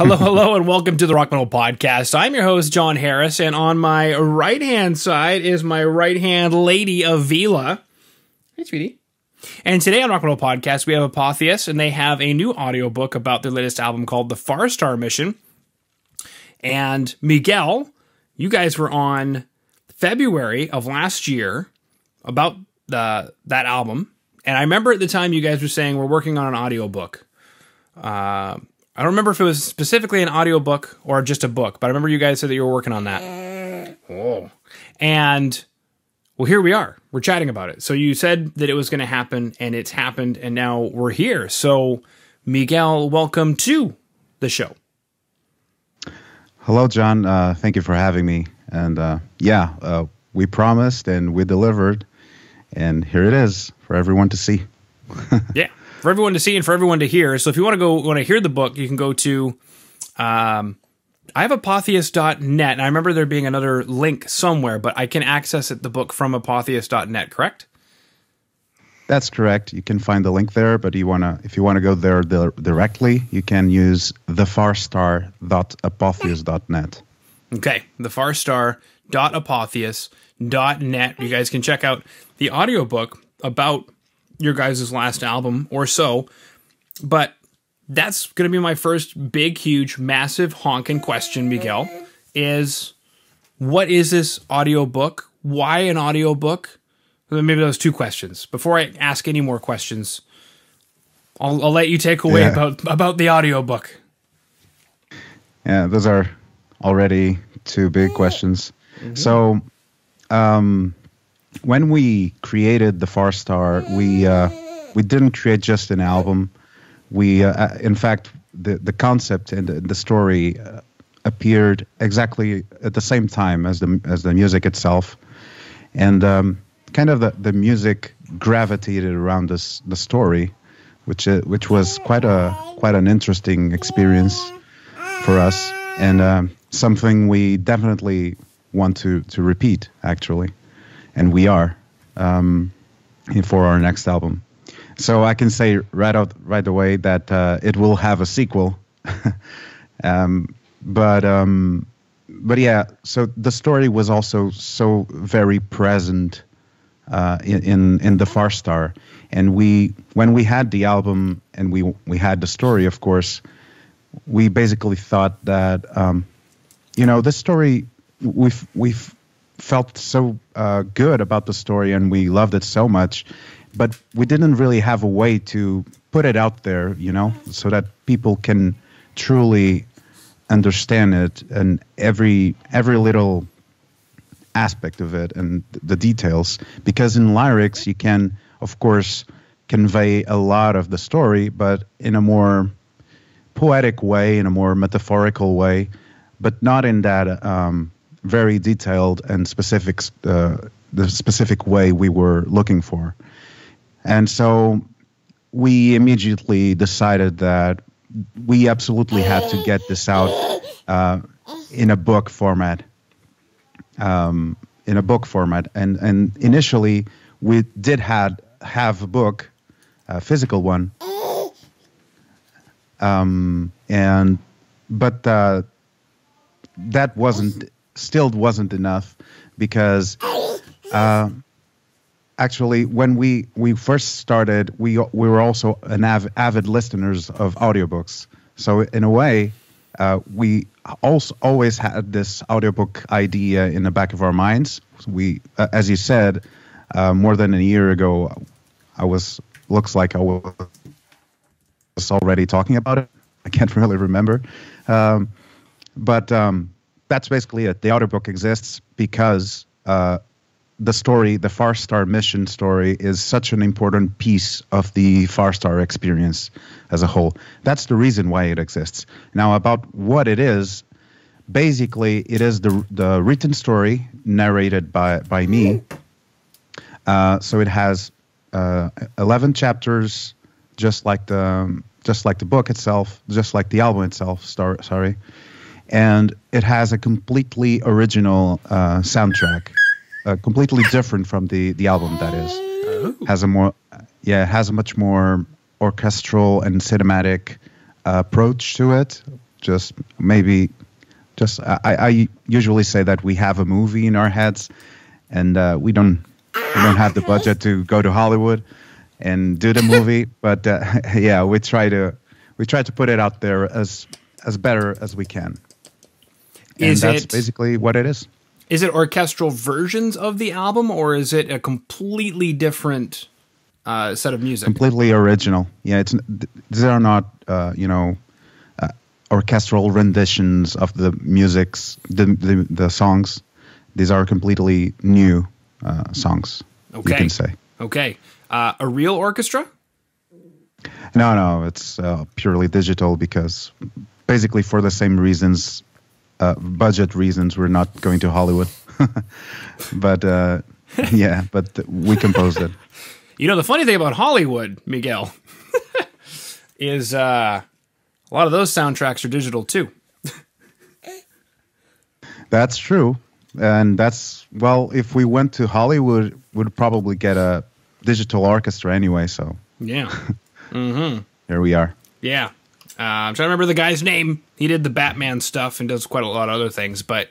Hello, hello, and welcome to the Rock Metal Podcast. I'm your host, John Harris, and on my right-hand side is my right-hand lady, Avila. Hey, sweetie. And today on Rock Metal Podcast, we have Apotheus, and they have a new audiobook about their latest album called The Far Star Mission. And Miguel, you guys were on February of last year about that album. And I remember at the time you guys were saying we're working on an audiobook. I don't remember if it was specifically an audiobook or just a book, but I remember you guys said that you were working on that. Oh. And, well, here we are. We're chatting about it. So you said that it was going to happen, and it's happened, and now we're here. So, Miguel, welcome to the show. Hello, John. Thank you for having me. And, we promised, and we delivered, and here it is for everyone to see. Yeah. For everyone to see and for everyone to hear. So if you want to hear the book, you can go to, I have apotheus.net, and I remember there being another link somewhere, but I can access the book from apotheus.net, correct? That's correct. You can find the link there, but if you want to go there directly, you can use thefarstar.apotheus.net. Okay, thefarstar.apotheus.net. You guys can check out the audiobook about your guys' last album or so, but that's going to be my first big, huge, massive honking question, Miguel, is what is this audiobook? Why an audiobook? Maybe those two questions. Before I ask any more questions, I'll let you take away about the audiobook. Yeah, those are already two big questions. Mm-hmm. So, when we created The Far Star, we didn't create just an album. We, in fact, the concept and the story appeared exactly at the same time as the music itself, and kind of the music gravitated around the story, which was quite an interesting experience for us, and something we definitely want to repeat, actually. And we are for our next album. So I can say right away that it will have a sequel. But yeah, so the story was also so very present in The Far Star. And when we had the album and we had the story, of course, we basically thought that this story we've felt so good about the story, and we loved it so much, but we didn't really have a way to put it out there, so that people can truly understand it and every little aspect of it and the details. Because in lyrics, you can, of course, convey a lot of the story, but in a more poetic way, in a more metaphorical way, but not in that very detailed and specific, the specific way we were looking for. And so we immediately decided that we absolutely had to get this out in a book format. And initially we did have a book, a physical one, but that still wasn't enough, because actually when we first started, we were also avid listeners of audiobooks. So in a way, we also always had this audiobook idea in the back of our minds. We, as you said, more than a year ago, looks like I was already talking about it. I can't really remember, but that's basically it. The audiobook exists because the story, the Far Star Mission story, is such an important piece of the Far Star experience as a whole. That's the reason why it exists. Now, about what it is, basically, it is the written story narrated by me. So it has 11 chapters, just like the book itself, just like the album itself. Sorry. And it has a completely original soundtrack, completely different from the album. That is, has a much more orchestral and cinematic approach to it. just maybe just I usually say that we have a movie in our heads, and we don't have the budget to go to Hollywood and do the movie, but yeah, we try to put it out there as better as we can. And that's basically what it is. Is it orchestral versions of the album, or is it a completely different set of music? Completely original. Yeah, these are not orchestral renditions of the the songs. These are completely new songs. Okay. You can say. Okay. A real orchestra? No, it's purely digital because basically for the same reasons, budget reasons, we're not going to Hollywood. But yeah, but we composed it. You know, the funny thing about Hollywood, Miguel, is a lot of those soundtracks are digital too. That's true. And if we went to Hollywood, we'd probably get a digital orchestra anyway, so. Yeah. Mm-hmm. Here we are. Yeah. I'm trying to remember the guy's name. He did the Batman stuff and does quite a lot of other things, but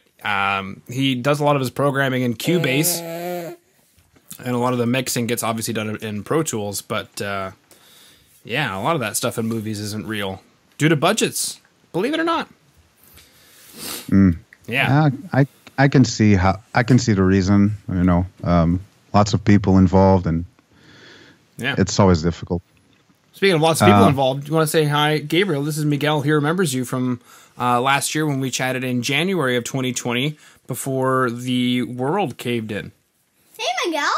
he does a lot of his programming in Cubase, and a lot of the mixing gets obviously done in Pro Tools, but yeah, a lot of that stuff in movies isn't real due to budgets, believe it or not. Yeah. I can see the reason, lots of people involved, and yeah, it's always difficult. Speaking of lots of people involved, you want to say hi, Gabriel? This is Miguel. He remembers you from last year when we chatted in January of 2020 before the world caved in. Hey, Miguel.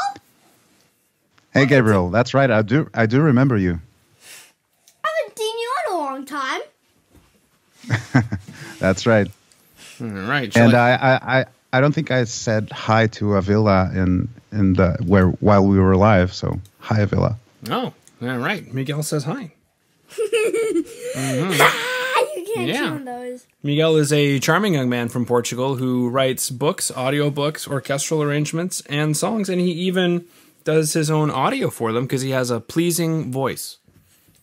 Hey, Gabriel. That's right. I do remember you. I haven't seen you in a long time. That's right. All right. And I don't think I said hi to Avila while we were live. So hi, Avila. Oh, all right. Miguel says hi. You can't show those. Miguel is a charming young man from Portugal who writes books, audiobooks, orchestral arrangements, and songs, and he even does his own audio for them because he has a pleasing voice.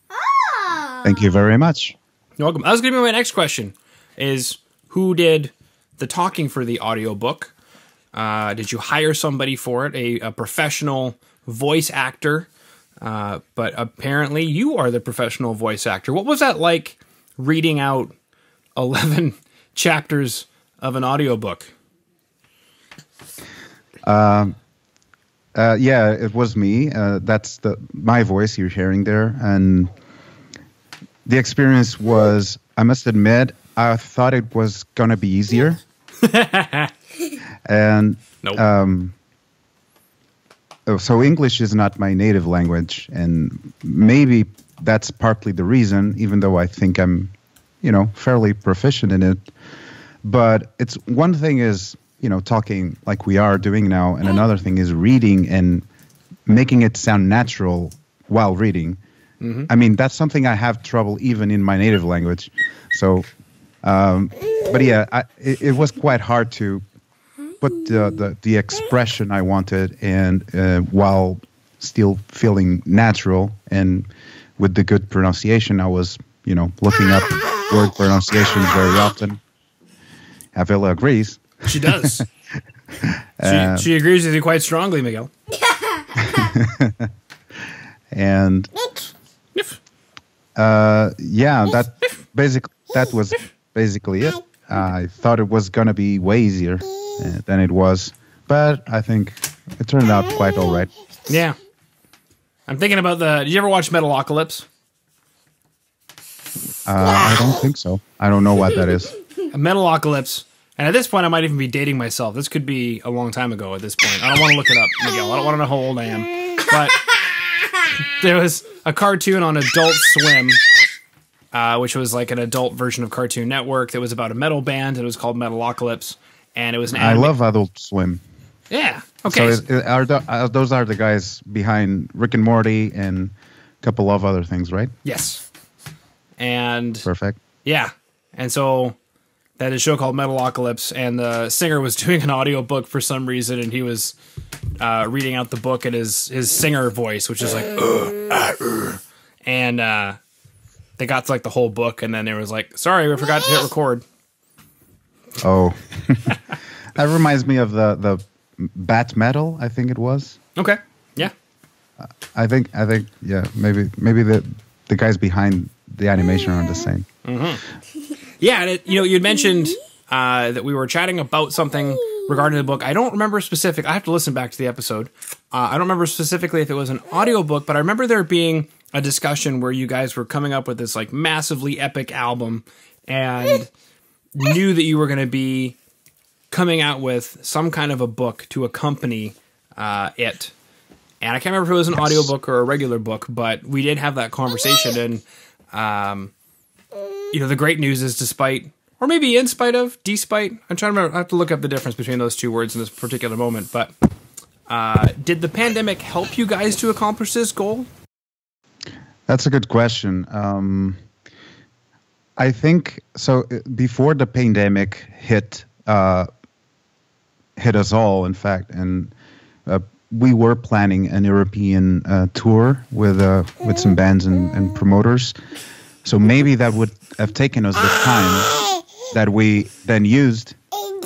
Oh. Thank you very much. You're welcome. That was going to be my next question, is who did the talking for the audiobook? Did you hire somebody for it, a professional voice actor? But apparently you are the professional voice actor. What was that like reading out 11 chapters of an audiobook? Yeah, it was me. That's my voice you're hearing there. And the experience was, I must admit, I thought it was going to be easier. And nope. So English is not my native language, and maybe that's partly the reason, even though I think I'm, fairly proficient in it. But it's one thing is, talking like we are doing now, and another thing is reading and making it sound natural while reading. Mm-hmm. I mean, that's something I have trouble even in my native language. So, but yeah, it was quite hard to put the expression I wanted, and while still feeling natural and with the good pronunciation. I was, looking up word pronunciations very often. Avila agrees. She does. She agrees with you quite strongly, Miguel. And yeah, that was basically it. I thought it was gonna be way easier than it was, but I think it turned out quite all right. Yeah, I'm thinking about did you ever watch Metalocalypse? I don't think so. I don't know what that is. Metalocalypse. And at this point, I might even be dating myself. This could be a long time ago at this point. I don't want to look it up, Miguel. I don't want to know how old I am. But there was a cartoon on Adult Swim, which was like an adult version of Cartoon Network that was about a metal band. It was called Metalocalypse. And it was an anime. I love Adult Swim. Yeah. Okay. So those are the guys behind Rick and Morty and a couple of other things, right? Yes. And perfect. Yeah. And so they had a show called Metalocalypse, and the singer was doing an audiobook for some reason, and he was reading out the book in his singer voice, which is like, and they got to like the whole book, and then it was like, sorry, we forgot to hit record. Oh, that reminds me of the Bat Metal, I think it was. Okay. Yeah. I think yeah, maybe the guys behind the animation are the same. Yeah, and you'd mentioned that we were chatting about something regarding the book. I don't remember specific. I have to listen back to the episode. I don't remember specifically if it was an audiobook, but I remember there being a discussion where you guys were coming up with this like massively epic album and knew that you were going to be coming out with some kind of a book to accompany it. And I can't remember if it was an audiobook or a regular book, but we did have that conversation. And, the great news is despite, or maybe in spite of, despite, I'm trying to remember, I have to look up the difference between those two words in this particular moment. But did the pandemic help you guys to accomplish this goal? That's a good question. I think so. Before the pandemic hit us all, in fact, and we were planning an European tour with some bands and promoters. So maybe that would have taken us the time that we then used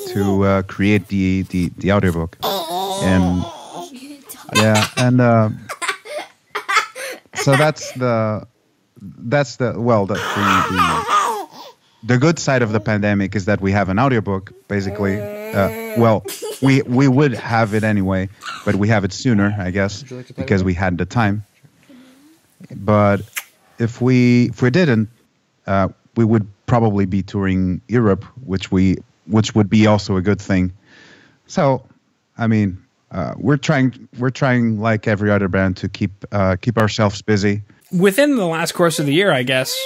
to create the audiobook. And yeah, and so that's the good side of the pandemic is that we have an audiobook, basically. We would have it anyway, but we have it sooner, I guess, because we had the time. But if we didn't, we would probably be touring Europe, which would be also a good thing. So, I mean, we're trying like every other band to keep ourselves busy. Within the last course of the year, I guess,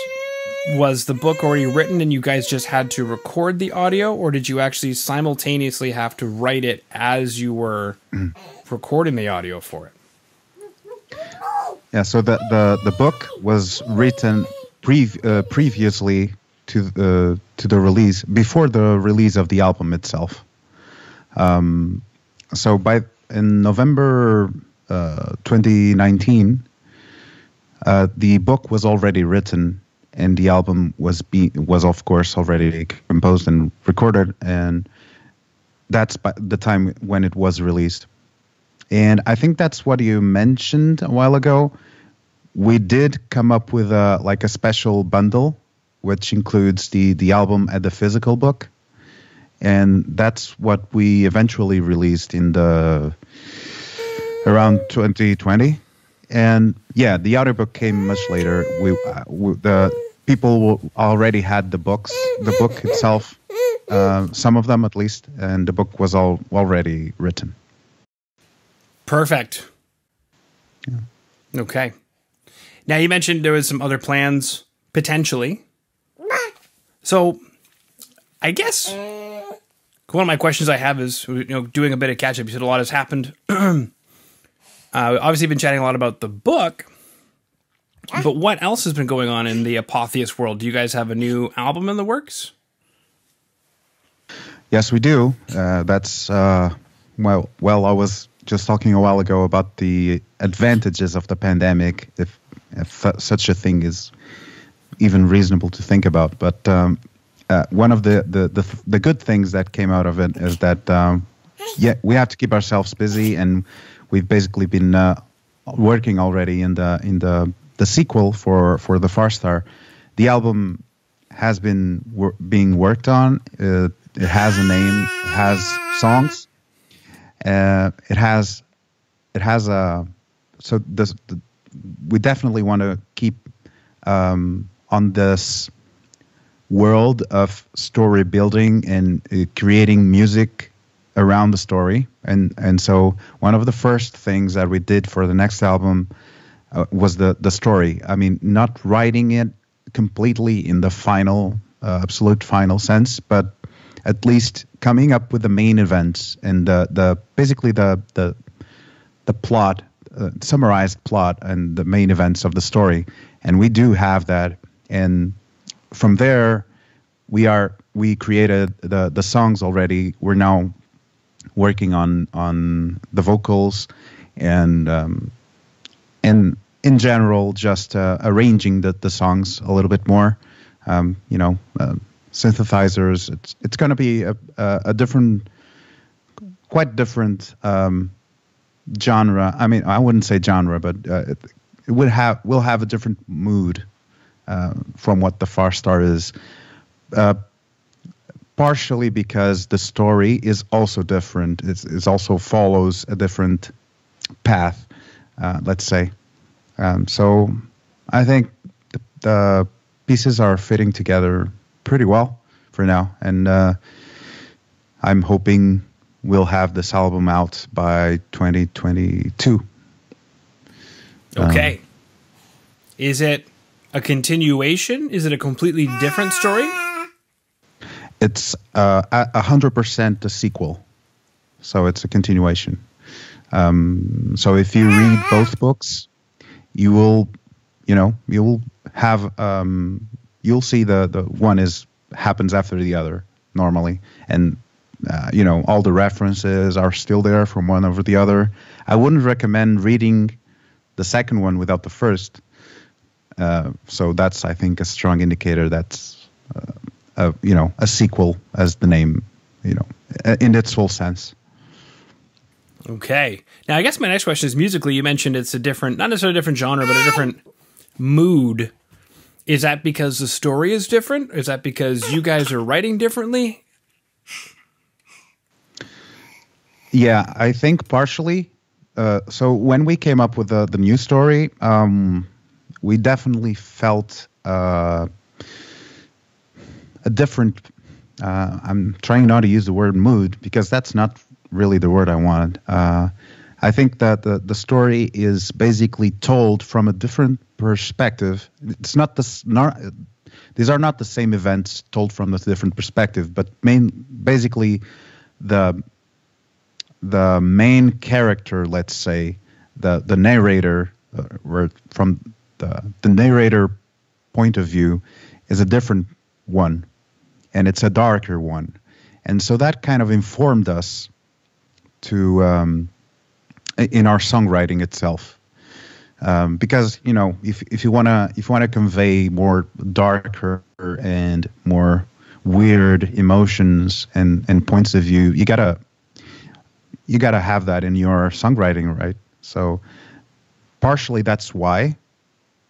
was the book already written and you guys just had to record the audio, or did you actually simultaneously have to write it as you were recording the audio for it? Yeah, so the book was written previously to the release, before the release of the album itself. So in November 2019, the book was already written, and the album was of course already composed and recorded, and that's by the time when it was released. And I think that's what you mentioned a while ago. We did come up with a special bundle, which includes the album and the physical book, and that's what we eventually released in around 2020. And yeah, the audiobook came much later. The people already had the book itself, some of them at least, and the book was already written. Perfect. Yeah. Okay. Now you mentioned there was some other plans potentially. So I guess one of my questions I have is, doing a bit of catch up. You said a lot has happened. Obviously, been chatting a lot about the book, but what else has been going on in the Apotheus world? Do you guys have a new album in the works? Yes, we do. That's I was just talking a while ago about the advantages of the pandemic, if such a thing is even reasonable to think about. But one of the good things that came out of it is that we have to keep ourselves busy, and we've basically been working already in the sequel for the Farstar. The album has been being worked on. It has a name. It has songs. It has a. So we definitely want to keep on this world of story building and creating music around the story, and so one of the first things that we did for the next album was the story. I mean, not writing it completely in the final, absolute final sense, but at least coming up with the main events and basically the plot, summarized plot, and the main events of the story. And we do have that, and from there we created the songs already. We're now working on the vocals, and in general, just arranging the songs a little bit more. Synthesizers. It's going to be a different, quite different genre. I mean, I wouldn't say genre, but it will have a different mood from what the Far Star is. Partially because the story is also different. It also follows a different path, let's say. So I think the pieces are fitting together pretty well for now. And I'm hoping we'll have this album out by 2022. Okay. Is it a continuation? Is it a completely different story? It's 100% a sequel, so it's a continuation. So if you read both books, you will have you'll see the one happens after the other normally, and all the references are still there from one over the other. I wouldn't recommend reading the second one without the first. So that's, I think, a strong indicator that's a sequel, as the name, in its full sense. Okay. Now, I guess my next question is musically. You mentioned it's a different, not necessarily a different genre, but a different mood. Is that because the story is different? Is that because you guys are writing differently? Yeah, I think partially. So when we came up with the new story, we definitely felt a different, I'm trying not to use the word mood because that's not really the word I wanted. I think that the story is basically told from a different perspective. It's not these are not the same events told from a different perspective, but basically the main character, let's say, the narrator, from the narrator point of view, is a different one, and it's a darker one, and so that kind of informed us to in our songwriting itself, because if you wanna convey more darker and more weird emotions and points of view, you gotta have that in your songwriting, right? So partially that's why,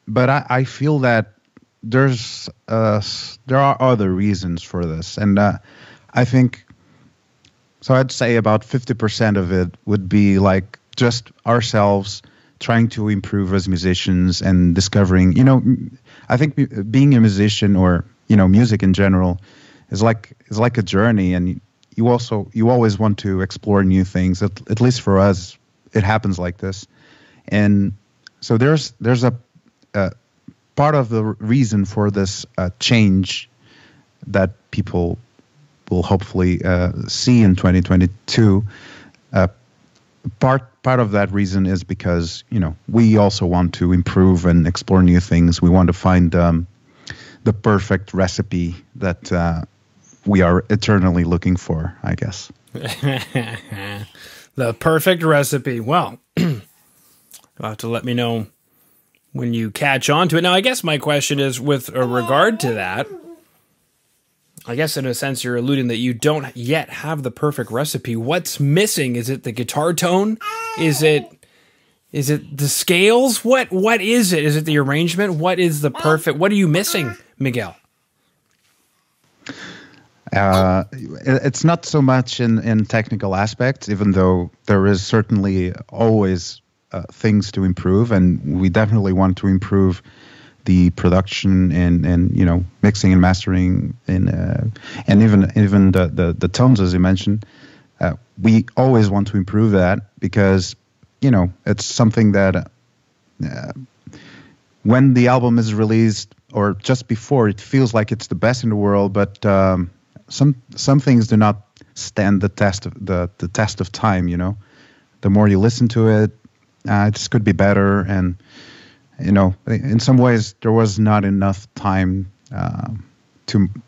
but I feel that there are other reasons for this, and I think so. I'd say about 50% of it would be like just ourselves trying to improve as musicians and discovering. I think being a musician, or music in general, is like a journey, and you always want to explore new things. At least for us, it happens like this, and so there's a part of the reason for this change that people will hopefully see in 2022. Part of that reason is because we also want to improve and explore new things. We want to find the perfect recipe that we are eternally looking for, I guess. The perfect recipe. Well, you'll have to let me know when you catch on to it. Now, I guess my question is, with regard to that, I guess in a sense you're alluding that you don't yet have the perfect recipe. What's missing? Is it the guitar tone? Is it the scales? What is it? Is it the arrangement? What is the perfect? What are you missing, Miguel? It's not so much in technical aspects, even though there is certainly always things to improve, and we definitely want to improve the production and mixing and mastering and even the tones, as you mentioned. We always want to improve that because it's something that when the album is released or just before, it feels like it's the best in the world, but some things do not stand the test of time. The more you listen to it, this could be better, and in some ways there was not enough time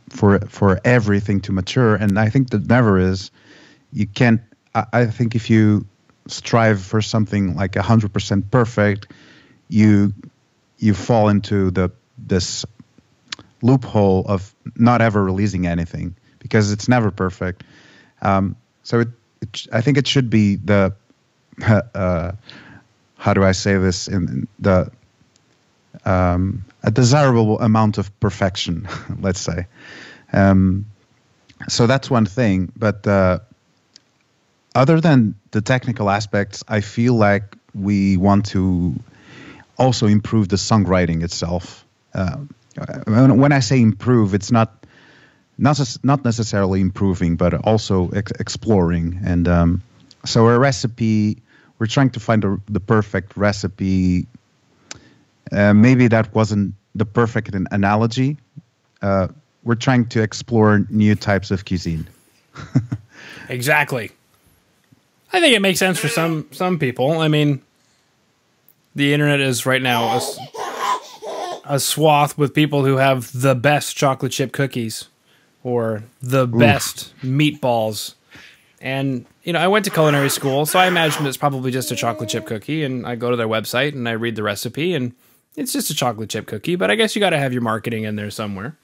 for everything to mature, and I think that never is. You can't. I think if you strive for something like 100% perfect, you fall into this loophole of not ever releasing anything because it's never perfect. So I think it should be the how do I say this, in the a desirable amount of perfection, let's say. So that's one thing, but other than the technical aspects, I feel like we want to also improve the songwriting itself. When I say improve, it's not necessarily improving, but also exploring. And so a recipe, we're trying to find the perfect recipe. Maybe that wasn't the perfect analogy. We're trying to explore new types of cuisine. Exactly. I think it makes sense for some people. I mean, the internet is right now a swath with people who have the best chocolate chip cookies or the best meatballs. And, you know, I went to culinary school, so I imagine it's probably just a chocolate chip cookie. And I go to their website and I read the recipe, and it's just a chocolate chip cookie. But I guess you got to have your marketing in there somewhere.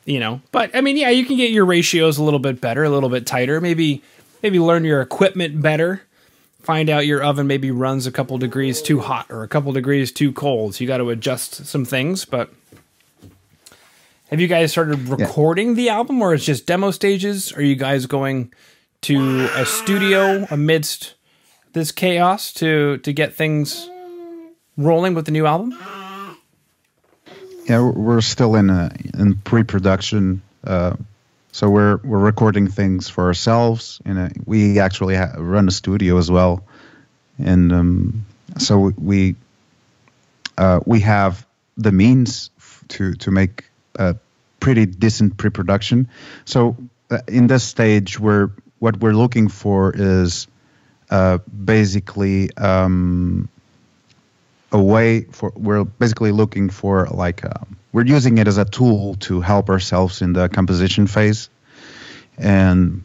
You know, but I mean, yeah, you can get your ratios a little bit better, a little bit tighter. Maybe learn your equipment better. Find out your oven maybe runs a couple degrees too hot or a couple degrees too cold. So you got to adjust some things. But have you guys started recording the album, or it's just demo stages? Are you guys going to a studio amidst this chaos to get things rolling with the new album? Yeah, we're still in pre-production. So we're recording things for ourselves, and we actually run a studio as well, and so we have the means to make a pretty decent pre-production. So in this stage, what we're looking for is basically we're basically looking for we're using it as a tool to help ourselves in the composition phase, and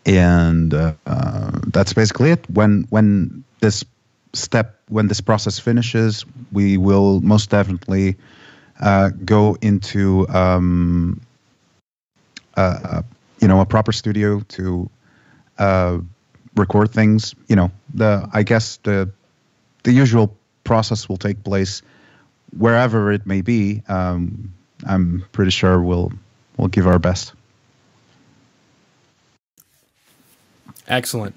that's basically it. When this process finishes, we will most definitely go into a proper studio to record things. You know, I guess the usual process will take place wherever it may be. I'm pretty sure we'll give our best. Excellent.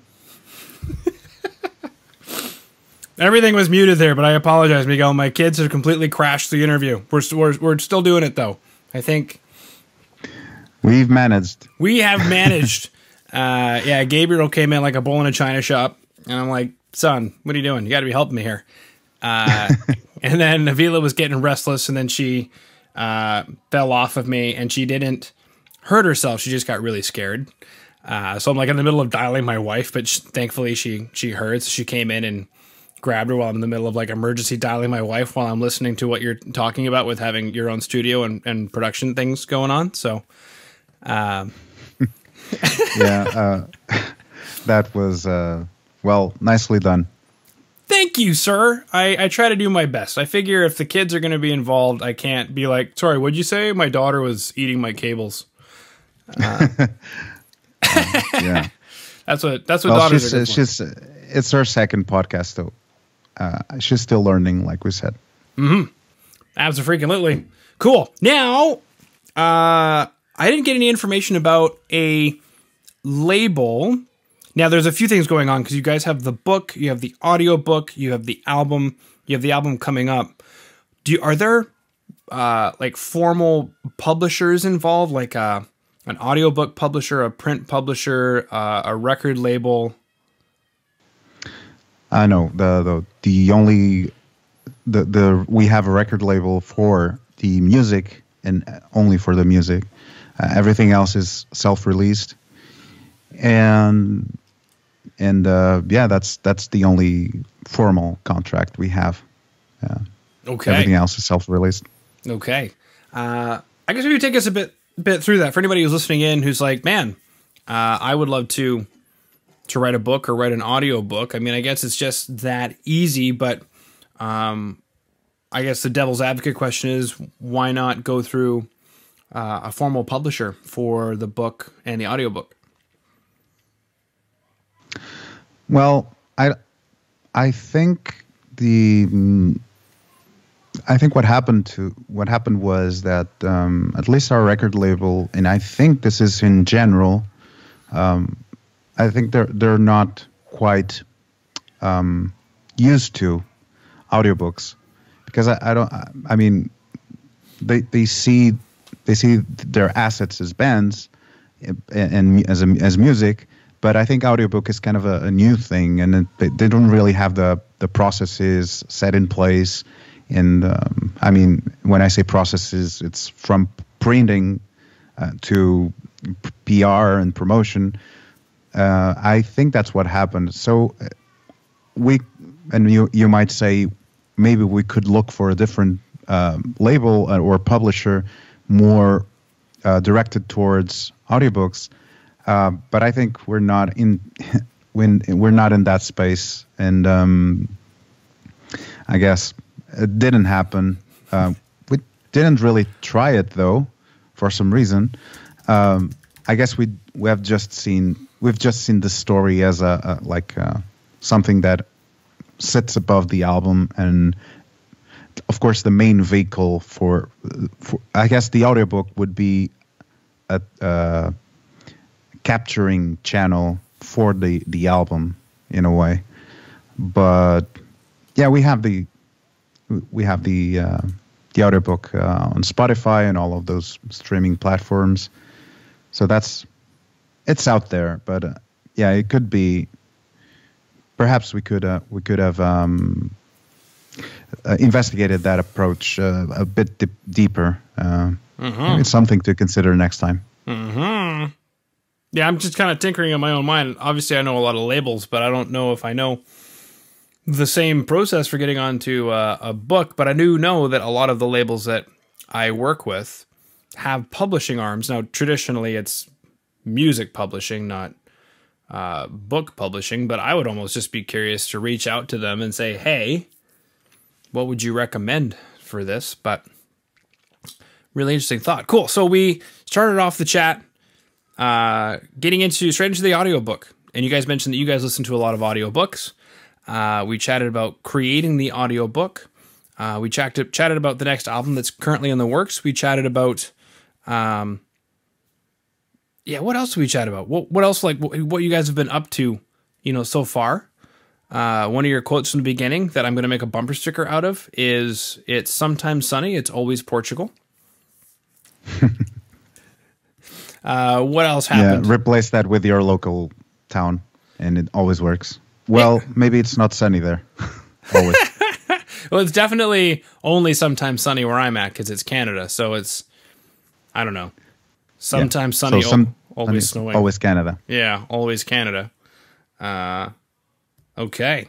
Everything was muted there, but I apologize, Miguel. My kids have completely crashed the interview. We're still doing it, though. I think we've managed. We have managed. Yeah, Gabriel came in like a bull in a china shop, and I'm like, son, what are you doing? You got to be helping me here. And then Avila was getting restless, and then she fell off of me, and she didn't hurt herself. She just got really scared. So I'm like in the middle of dialing my wife, but thankfully she heard. So she came in and grabbed her while I'm in the middle of like emergency dialing my wife while I'm listening to what you're talking about with having your own studio and production things going on. So, yeah, that was, well, nicely done. Thank you, sir. I try to do my best. I figure if the kids are going to be involved, I can't be like, sorry, what'd you say? My daughter was eating my cables. Yeah, that's what daughters are good for. It's her second podcast, though. She's still learning, like we said. Mm-hmm. Absolutely. Cool. Now, I didn't get any information about a label. Now, there's a few things going on because you guys have the book, you have the audiobook, you have the album, coming up. Are there like formal publishers involved, like an audiobook publisher, a print publisher, a record label? I know we have a record label for the music and only for the music. Everything else is self-released, and yeah, that's the only formal contract we have. Okay. Everything else is self-released. Okay. I guess maybe take us a bit through that for anybody who's listening in who's like, man, I would love to to write a book or write an audiobook. I mean, I guess it's just that easy, but I guess the devil's advocate question is, why not go through a formal publisher for the book and the audiobook? Well, I think what happened was that at least our record label, and I think this is in general, I think they're not quite used to audiobooks, because I mean they see their assets as bands and as music. But I think audiobook is kind of a new thing, and they don't really have the processes set in place. And I mean, when I say processes, it's from printing to PR and promotion. I think that's what happened. So you might say maybe we could look for a different label or publisher more directed towards audiobooks. But I think we're not in that space, and I guess it didn't happen. We didn't really try it though, for some reason. I guess we've just seen the story as something that sits above the album, and of course the main vehicle for I guess the audiobook would be a capturing channel for the album in a way. But yeah, we have the audiobook on Spotify and all of those streaming platforms, so it's out there. But yeah, it could be, perhaps we could have investigated that approach a bit deeper. Maybe it's something to consider next time. Yeah, I'm just kind of tinkering in my own mind. Obviously, I know a lot of labels, but I don't know if I know the same process for getting onto a book. But I do know that a lot of the labels that I work with have publishing arms. Now, traditionally, it's music publishing, not book publishing. But I would almost just be curious to reach out to them and say, hey, what would you recommend for this? But really interesting thought. Cool. So we started off the chat getting straight into the audiobook. And you guys mentioned that you guys listen to a lot of audiobooks. We chatted about creating the audiobook. We chatted about the next album that's currently in the works. We chatted about, what else did we chat about? What else, like what you guys have been up to, so far? One of your quotes from the beginning that I'm going to make a bumper sticker out of is, "It's sometimes sunny, it's always Portugal." What else happened? Yeah, replace that with your local town, and it always works. Well, maybe it's not sunny there. Always. Well, it's definitely only sometimes sunny where I'm at, because it's Canada. So it's, I don't know, sometimes sunny, so always snowing. Always Canada. Yeah, always Canada. Okay.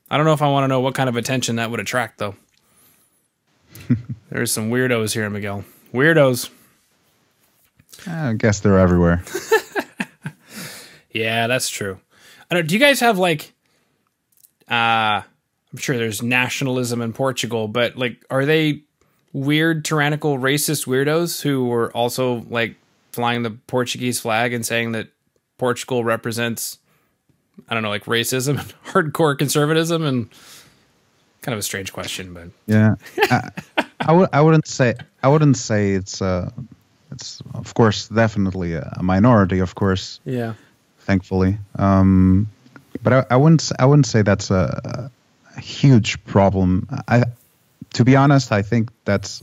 I don't know if I want to know what kind of attention that would attract, though. There's some weirdos here, Miguel. Weirdos. I guess they're everywhere. Yeah, that's true. Do you guys have like, I'm sure there's nationalism in Portugal, but like, are they weird, tyrannical, racist weirdos who were also like flying the Portuguese flag and saying that Portugal represents, I don't know, like racism and hardcore conservatism? And kind of a strange question, but yeah, I wouldn't say it's of course definitely a minority, of course. Yeah. Thankfully, but I wouldn't say that's a huge problem. To be honest, I think that's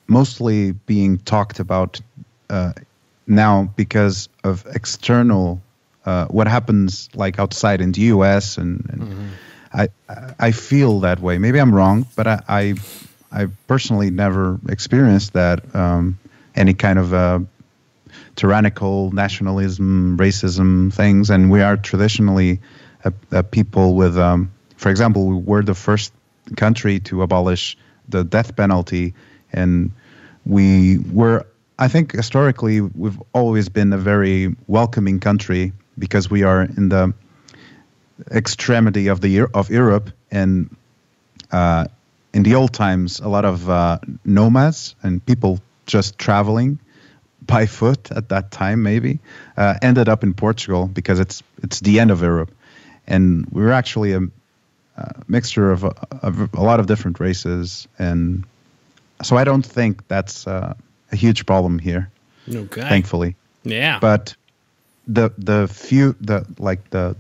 mostly being talked about now because of external what happens like outside in the U.S. and I feel that way. Maybe I'm wrong, but I personally never experienced that any kind of tyrannical nationalism, racism things, and we are traditionally a people with, for example, we were the first country to abolish the death penalty, and we were, I think historically, we've always been a very welcoming country because we are in the extremity of Europe, and in the old times, a lot of nomads and people just traveling by foot at that time maybe ended up in Portugal because it's the end of Europe, and we're actually a mixture of a lot of different races, and so I don't think that's a huge problem here. Okay. Thankfully. Yeah. But the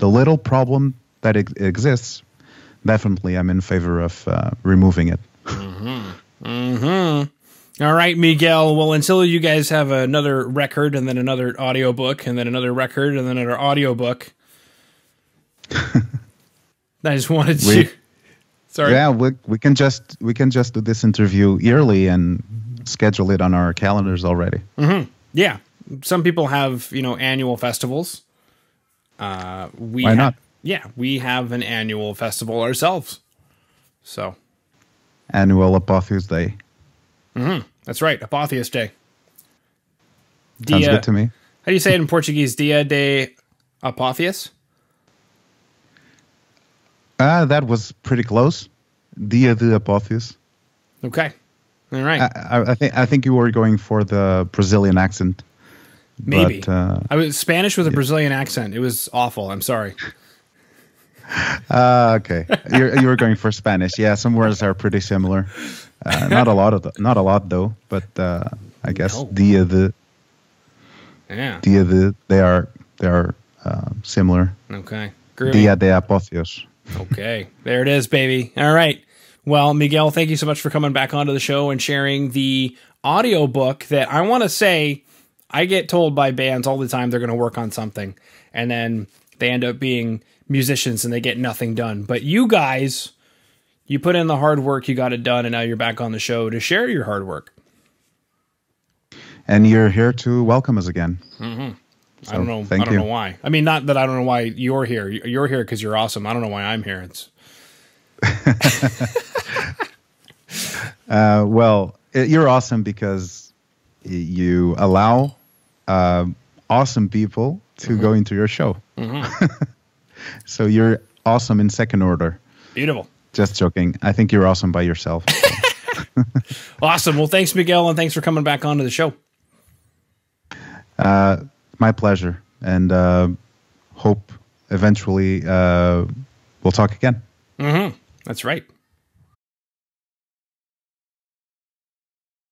little problem that exists, definitely I'm in favor of removing it. All right, Miguel. Well, until you guys have another record and then another audiobook and then another record and then another audiobook, I just wanted to. Sorry. Yeah, we can just do this interview yearly and schedule it on our calendars already. Yeah, some people have annual festivals. Why not? Yeah, we have an annual festival ourselves. So annual Apotheus Day. That's right, Apotheus Day. Sounds good to me. How do you say it in Portuguese? Dia de Apotheus? That was pretty close. Dia de Apotheus. Okay. All right. I think you were going for the Brazilian accent. Maybe. But, I was Spanish with a Brazilian accent. It was awful. I'm sorry. Okay. You were going for Spanish. Yeah, some words are pretty similar. Not a lot though. But I guess dia de. Yeah. Dia de. They are similar. Okay. Groovy. Dia de Apotheus. Okay. There it is, baby. All right. Well, Miguel, thank you so much for coming back onto the show and sharing the audiobook that I want to say I get told by bands all the time they're going to work on something, and then they end up being musicians and they get nothing done. But you guys, you put in the hard work, you got it done, and now you're back on the show to share your hard work. And you're here to welcome us again. So, I don't know why. I mean, not that I don't know why you're here. You're here because you're awesome. I don't know why I'm here. It's well, you're awesome because you allow awesome people to go into your show. So you're awesome in second order. Beautiful. Just joking. I think you're awesome by yourself. So. Awesome. Well, thanks, Miguel, and thanks for coming back onto the show. My pleasure, and hope eventually we'll talk again. That's right.